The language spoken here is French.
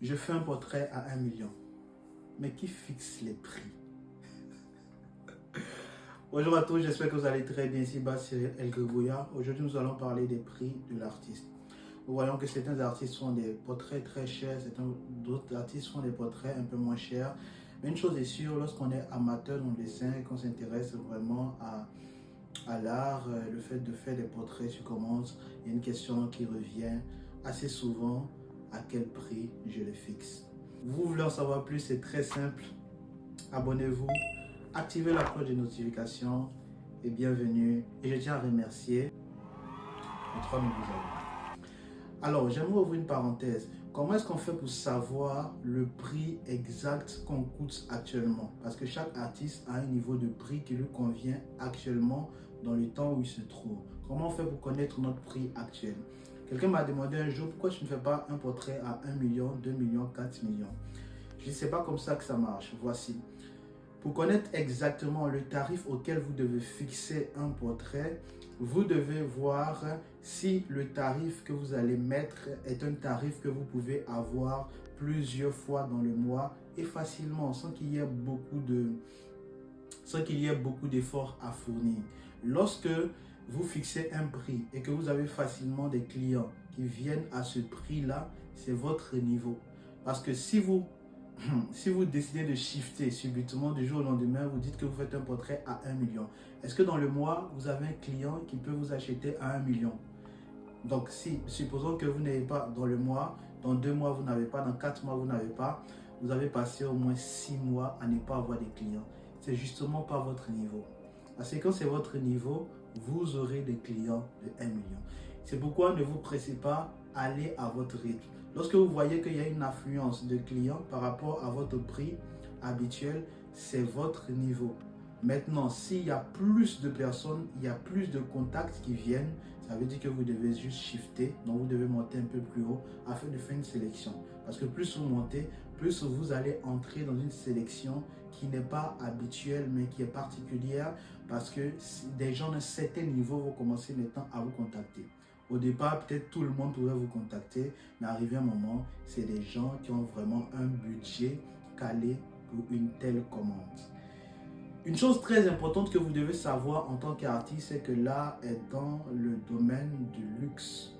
Je fais un portrait à 1 million. Mais qui fixe les prix? Bonjour à tous, j'espère que vous allez très bien. Ici bas Cyril El Gribouya. Aujourd'hui, nous allons parler des prix de l'artiste. Nous voyons que certains artistes font des portraits très chers, d'autres artistes font des portraits un peu moins chers. Mais une chose est sûre, lorsqu'on est amateur dans le dessin et qu'on s'intéresse vraiment à l'art, le fait de faire des portraits sur commande, il y a une question qui revient assez souvent: à quel prix je les fixe? Vous voulez en savoir plus? C'est très simple. Abonnez-vous, activez la cloche de notification et bienvenue. Et je tiens à remercier les 3 nouveaux abonnés. Alors, j'aimerais ouvrir une parenthèse. Comment est-ce qu'on fait pour savoir le prix exact qu'on coûte actuellement? Parce que chaque artiste a un niveau de prix qui lui convient actuellement dans le temps où il se trouve. Comment on fait pour connaître notre prix actuel? Quelqu'un m'a demandé un jour: pourquoi tu ne fais pas un portrait à 1 million, 2 millions, 4 millions? Je ne sais pas comme ça que ça marche. Voici. Pour connaître exactement le tarif auquel vous devez fixer un portrait, vous devez voir si le tarif que vous allez mettre est un tarif que vous pouvez avoir plusieurs fois dans le mois et facilement, sans qu'il y ait beaucoup d'efforts à fournir. Lorsque vous fixez un prix et que vous avez facilement des clients qui viennent à ce prix-là, c'est votre niveau. Parce que si vous décidez de shifter subitement du jour au lendemain, vous dites que vous faites un portrait à 1 million. Est-ce que dans le mois, vous avez un client qui peut vous acheter à 1 million? Donc, supposons que vous n'avez pas dans le mois, dans 2 mois, vous n'avez pas, dans 4 mois, vous n'avez pas, vous avez passé au moins 6 mois à ne pas avoir des clients. C'est justement pas votre niveau. Parce que quand c'est votre niveau, vous aurez des clients de 1 million. C'est pourquoi ne vous pressez pas, allez à votre rythme. Lorsque vous voyez qu'il y a une affluence de clients par rapport à votre prix habituel, c'est votre niveau. Maintenant, s'il y a plus de personnes, il y a plus de contacts qui viennent, ça veut dire que vous devez juste shifter, donc vous devez monter un peu plus haut afin de faire une sélection. Parce que plus vous montez, plus vous allez entrer dans une sélection qui n'est pas habituelle, mais qui est particulière, parce que des gens d'un certain niveau vont commencer maintenant à vous contacter. Au départ, peut-être tout le monde pouvait vous contacter, mais arrivé un moment, c'est des gens qui ont vraiment un budget calé pour une telle commande. Une chose très importante que vous devez savoir en tant qu'artiste, c'est que l'art est dans le domaine du luxe.